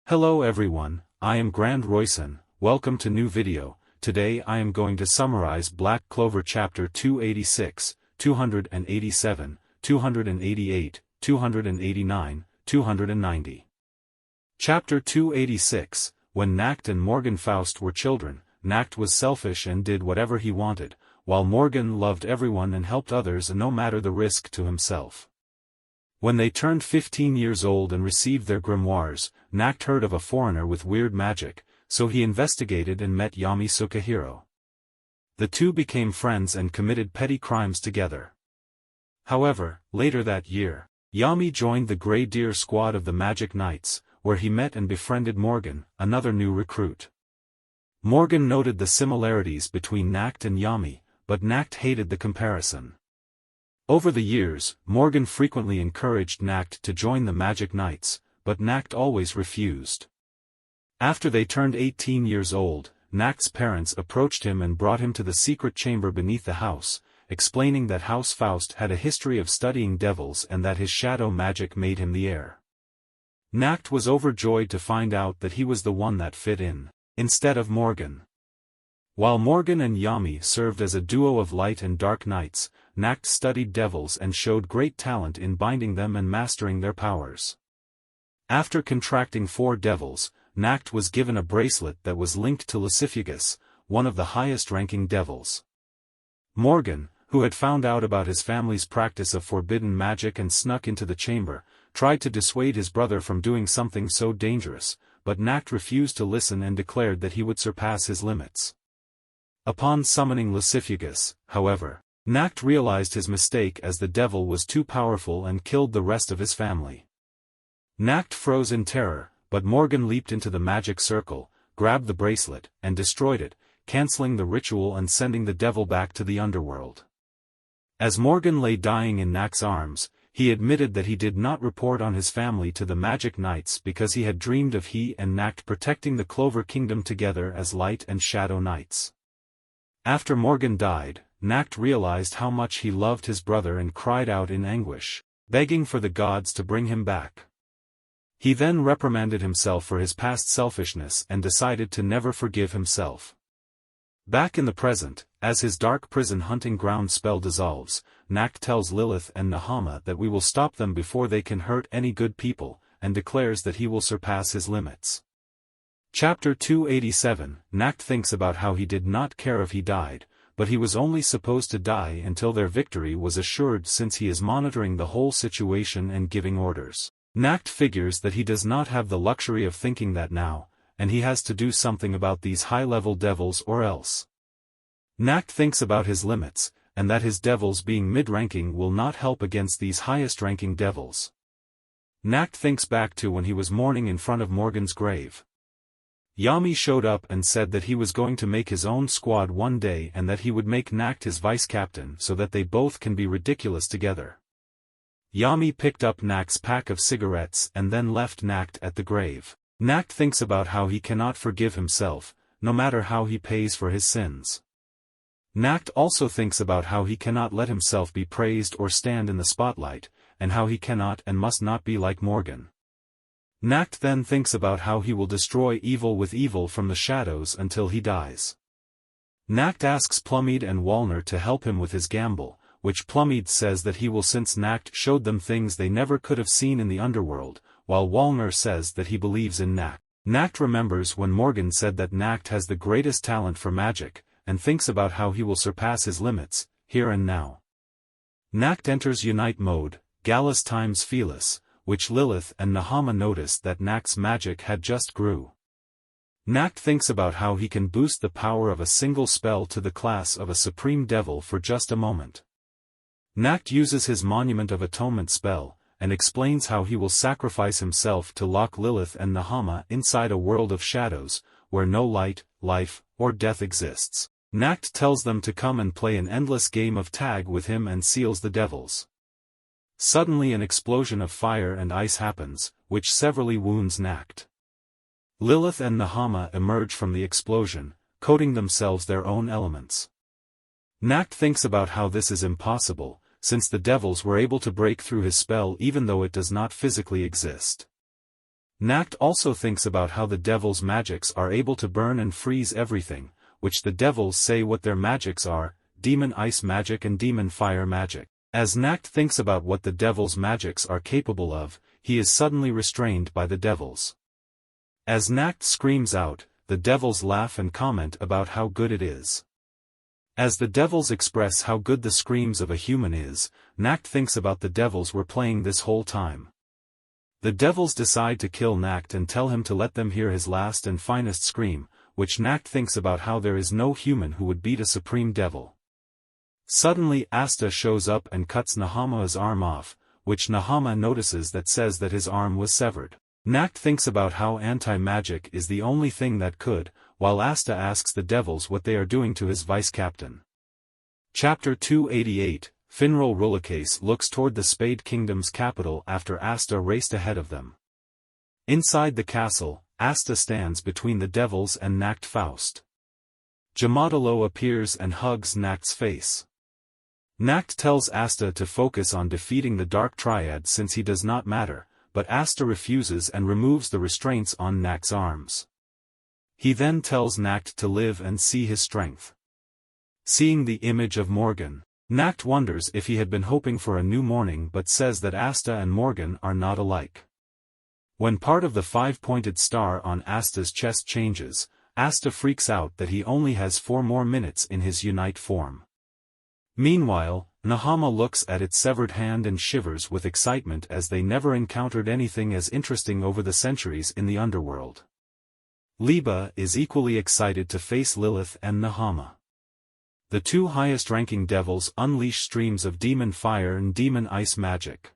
Hello everyone, I am Grand Royson. Welcome to new video. Today I am going to summarize Black Clover Chapter 286, 287, 288, 289, 290. Chapter 286, When Nacht and Morgan Faust were children, Nacht was selfish and did whatever he wanted, while Morgan loved everyone and helped others no matter the risk to himself. When they turned 15 years old and received their grimoires, Nacht heard of a foreigner with weird magic, so he investigated and met Yami Sukahiro. The two became friends and committed petty crimes together. However, later that year, Yami joined the Grey Deer squad of the Magic Knights, where he met and befriended Morgan, another new recruit. Morgan noted the similarities between Nacht and Yami, but Nacht hated the comparison. Over the years, Morgan frequently encouraged Nacht to join the Magic Knights, but Nacht always refused. After they turned 18 years old, Nacht's parents approached him and brought him to the secret chamber beneath the house, explaining that House Faust had a history of studying devils and that his shadow magic made him the heir. Nacht was overjoyed to find out that he was the one that fit in, instead of Morgan. While Morgan and Yami served as a duo of light and dark knights, Nacht studied devils and showed great talent in binding them and mastering their powers. After contracting 4 devils, Nacht was given a bracelet that was linked to Lacifugous, one of the highest-ranking devils. Morgan, who had found out about his family's practice of forbidden magic and snuck into the chamber, tried to dissuade his brother from doing something so dangerous, but Nacht refused to listen and declared that he would surpass his limits. Upon summoning Lacifugous, however, Nacht realized his mistake as the devil was too powerful and killed the rest of his family. Nacht froze in terror, but Morgan leaped into the magic circle, grabbed the bracelet, and destroyed it, canceling the ritual and sending the devil back to the underworld. As Morgan lay dying in Nacht's arms, he admitted that he did not report on his family to the Magic Knights because he had dreamed of he and Nacht protecting the Clover Kingdom together as Light and Shadow Knights. After Morgan died, Nacht realized how much he loved his brother and cried out in anguish, begging for the gods to bring him back. He then reprimanded himself for his past selfishness and decided to never forgive himself. Back in the present, as his dark prison hunting ground spell dissolves, Nacht tells Lilith and Nahamah that we will stop them before they can hurt any good people, and declares that he will surpass his limits. Chapter 287, Nacht thinks about how he did not care if he died, but he was only supposed to die until their victory was assured since he is monitoring the whole situation and giving orders. Nacht figures that he does not have the luxury of thinking that now, and he has to do something about these high-level devils or else. Nacht thinks about his limits, and that his devils being mid-ranking will not help against these highest-ranking devils. Nacht thinks back to when he was mourning in front of Morgan's grave. Yami showed up and said that he was going to make his own squad one day and that he would make Nacht his vice-captain so that they both can be ridiculous together. Yami picked up Nacht's pack of cigarettes and then left Nacht at the grave. Nacht thinks about how he cannot forgive himself, no matter how he pays for his sins. Nacht also thinks about how he cannot let himself be praised or stand in the spotlight, and how he cannot and must not be like Morgan. Nacht then thinks about how he will destroy evil with evil from the shadows until he dies. Nacht asks Plummead and Walner to help him with his gamble, which Plummead says that he will since Nacht showed them things they never could have seen in the underworld, while Walner says that he believes in Nacht. Nacht remembers when Morgan said that Nacht has the greatest talent for magic, and thinks about how he will surpass his limits, here and now. Nacht enters Unite mode, Gallus times Felis, which Lilith and Nahamah noticed that Nacht's magic had just grew. Nacht thinks about how he can boost the power of a single spell to the class of a supreme devil for just a moment. Nacht uses his Monument of Atonement spell, and explains how he will sacrifice himself to lock Lilith and Nahamah inside a world of shadows, where no light, life, or death exists. Nacht tells them to come and play an endless game of tag with him and seals the devils. Suddenly an explosion of fire and ice happens, which severely wounds Nacht. Lilith and Nahamah emerge from the explosion, coating themselves their own elements. Nacht thinks about how this is impossible, since the devils were able to break through his spell even though it does not physically exist. Nacht also thinks about how the devil's magics are able to burn and freeze everything, which the devils say what their magics are, demon ice magic and demon fire magic. As Nacht thinks about what the devil's magics are capable of, he is suddenly restrained by the devils. As Nacht screams out, the devils laugh and comment about how good it is. As the devils express how good the screams of a human is, Nacht thinks about the devils were playing this whole time. The devils decide to kill Nacht and tell him to let them hear his last and finest scream, which Nacht thinks about how there is no human who would beat a supreme devil. Suddenly Asta shows up and cuts Nahamah's arm off, which Nahamah notices that says that his arm was severed. Nacht thinks about how anti-magic is the only thing that could, while Asta asks the devils what they are doing to his vice-captain. Chapter 288, Finral Rulacase looks toward the Spade Kingdom's capital after Asta raced ahead of them. Inside the castle, Asta stands between the devils and Nacht Faust. Jamadalo appears and hugs Nacht's face. Nacht tells Asta to focus on defeating the Dark Triad since he does not matter, but Asta refuses and removes the restraints on Nacht's arms. He then tells Nacht to live and see his strength. Seeing the image of Morgan, Nacht wonders if he had been hoping for a new morning but says that Asta and Morgan are not alike. When part of the five-pointed star on Asta's chest changes, Asta freaks out that he only has 4 more minutes in his Unite form. Meanwhile, Nahamah looks at its severed hand and shivers with excitement as they never encountered anything as interesting over the centuries in the underworld. Liba is equally excited to face Lilith and Nahamah. The 2 highest-ranking devils unleash streams of demon fire and demon ice magic.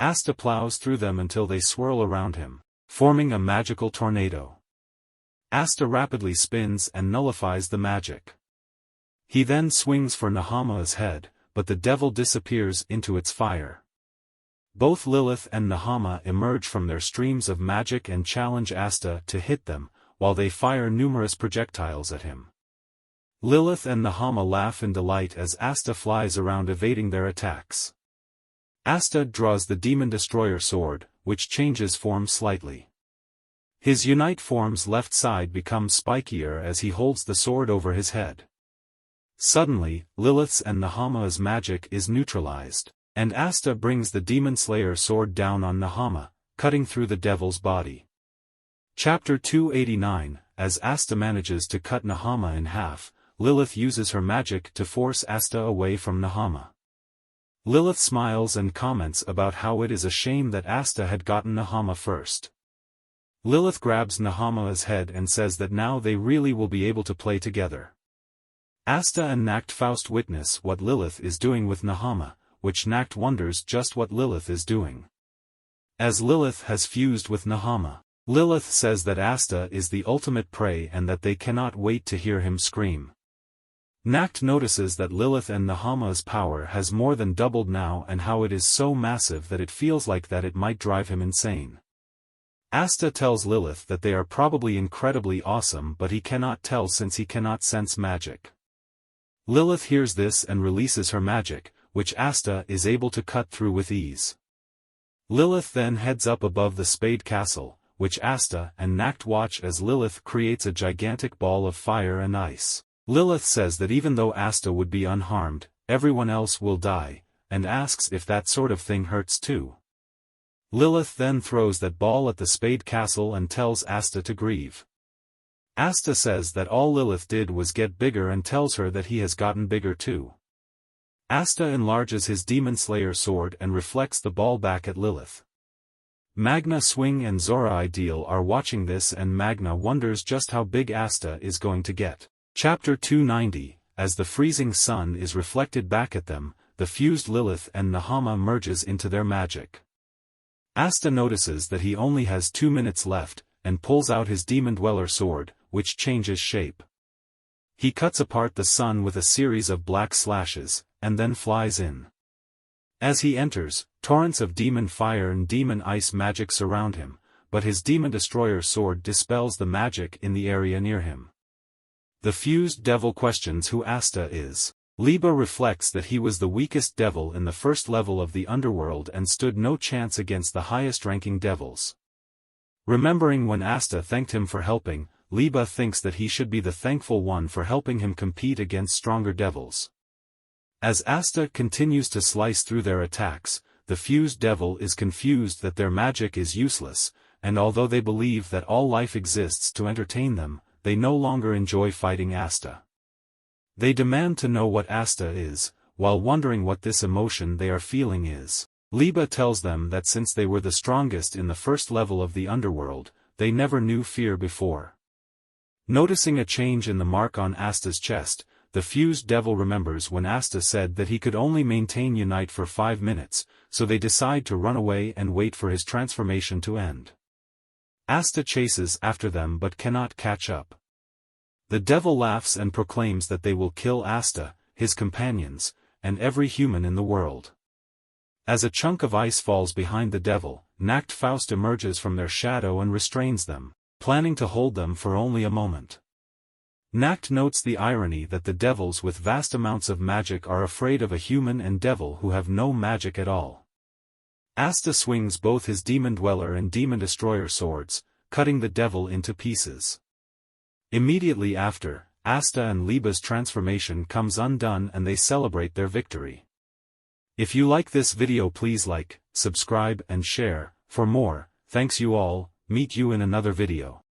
Asta plows through them until they swirl around him, forming a magical tornado. Asta rapidly spins and nullifies the magic. He then swings for Nahamah's head, but the devil disappears into its fire. Both Lilith and Nahamah emerge from their streams of magic and challenge Asta to hit them, while they fire numerous projectiles at him. Lilith and Nahamah laugh in delight as Asta flies around evading their attacks. Asta draws the Demon Destroyer sword, which changes form slightly. His Unite form's left side becomes spikier as he holds the sword over his head. Suddenly, Lilith's and Nahamah's magic is neutralized, and Asta brings the Demon Slayer sword down on Nahamah, cutting through the devil's body. Chapter 289, as Asta manages to cut Nahamah in half, Lilith uses her magic to force Asta away from Nahamah. Lilith smiles and comments about how it is a shame that Asta had gotten Nahamah first. Lilith grabs Nahamah's head and says that now they really will be able to play together. Asta and Nacht Faust witness what Lilith is doing with Nahamah, which Nacht wonders just what Lilith is doing. As Lilith has fused with Nahamah, Lilith says that Asta is the ultimate prey and that they cannot wait to hear him scream. Nacht notices that Lilith and Nahamah's power has more than doubled now and how it is so massive that it feels like that it might drive him insane. Asta tells Lilith that they are probably incredibly awesome but he cannot tell since he cannot sense magic. Lilith hears this and releases her magic, which Asta is able to cut through with ease. Lilith then heads up above the Spade Castle, which Asta and Nacht watch as Lilith creates a gigantic ball of fire and ice. Lilith says that even though Asta would be unharmed, everyone else will die, and asks if that sort of thing hurts too. Lilith then throws that ball at the Spade Castle and tells Asta to grieve. Asta says that all Lilith did was get bigger and tells her that he has gotten bigger too. Asta enlarges his Demon Slayer sword and reflects the ball back at Lilith. Magna Swing and Zora Ideal are watching this and Magna wonders just how big Asta is going to get. Chapter 290, as the freezing sun is reflected back at them, the fused Lilith and Nahamah merges into their magic. Asta notices that he only has 2 minutes left, and pulls out his Demon Dweller sword, which changes shape. He cuts apart the sun with a series of black slashes, and then flies in. As he enters, torrents of demon fire and demon ice magic surround him, but his Demon Destroyer sword dispels the magic in the area near him. The fused devil questions who Asta is. Liba reflects that he was the weakest devil in the first level of the underworld and stood no chance against the highest-ranking devils. Remembering when Asta thanked him for helping, Liba thinks that he should be the thankful one for helping him compete against stronger devils. As Asta continues to slice through their attacks, the fused devil is confused that their magic is useless, and although they believe that all life exists to entertain them, they no longer enjoy fighting Asta. They demand to know what Asta is, while wondering what this emotion they are feeling is. Liba tells them that since they were the strongest in the first level of the underworld, they never knew fear before. Noticing a change in the mark on Asta's chest, the fused devil remembers when Asta said that he could only maintain unite for 5 minutes, so they decide to run away and wait for his transformation to end. Asta chases after them but cannot catch up. The devil laughs and proclaims that they will kill Asta, his companions, and every human in the world. As a chunk of ice falls behind the devil, Nacht Faust emerges from their shadow and restrains them, planning to hold them for only a moment. Nacht notes the irony that the devils with vast amounts of magic are afraid of a human and devil who have no magic at all. Asta swings both his Demon Dweller and Demon Destroyer swords, cutting the devil into pieces. Immediately after, Asta and Liba's transformation comes undone and they celebrate their victory. If you like this video, please like, subscribe and share. For more, thanks you all, meet you in another video.